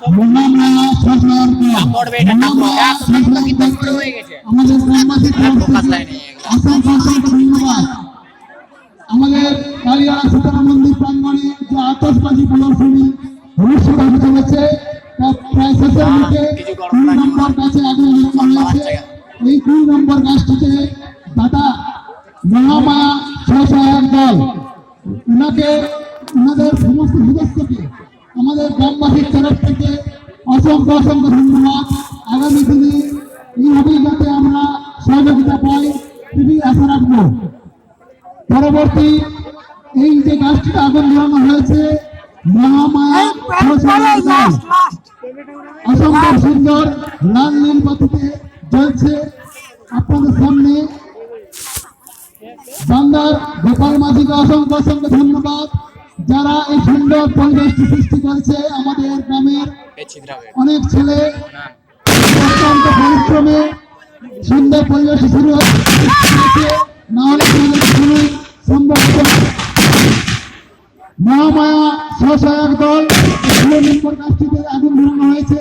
মহামায়া সরকার পড়বে এটা কিন্তু শুরু হয়ে গেছে আমাদের গ্রামবাসী ফোকাস লাইনে অসংখ্য অসংখ্য ধন্যবাদ। আমাদের কালিয়াড়া সীতারাম মন্দির প্রাঙ্গণে যে আতশবাজি প্রদর্শনী অনুষ্ঠিত হতে চলেছে তা প্রায় শেষের মুখে 2 নম্বর গাছে আগুন লাগানো হয়েছে। এই 2 নম্বর গাছটিতে দাদা মহামায়া স্বসহায়ক দল ওনাদের সমস্ত সদস্যকে আমাদের গ্রামবাসীর তরফ থেকে অসংখ্য অসংখ্য ধন্যবাদ। আগামী দিনে এইভাবেই যাতে আমরা সহযোগিতা পাই খুবই আশা রাখবো। পরবর্তী এই যে গাছটিতে আগুন লাগানো হয়েছে মহামায়া স্বসহায়ক দল অসংখ্য সুন্দর লাল নীল বাতিতে জ্বলছে আপনাদের সামনে। বান্দার গোপাল মাঝিকে অসংখ্য অসংখ্য ধন্যবাদ যারা এই সুন্দর পরিবেশটি সৃষ্টি করেছে। আমাদের গ্রামের অনেক ছেলে অত্যন্ত পরিশ্রমে সুন্দর পরিবেশ শুরু হয়েছে, না হলে শুরুই সম্ভব হতো না। মহামায়া স্বসহায়ক দল 2 নম্বর গাছটিতে আগুন ধরানো হয়েছে।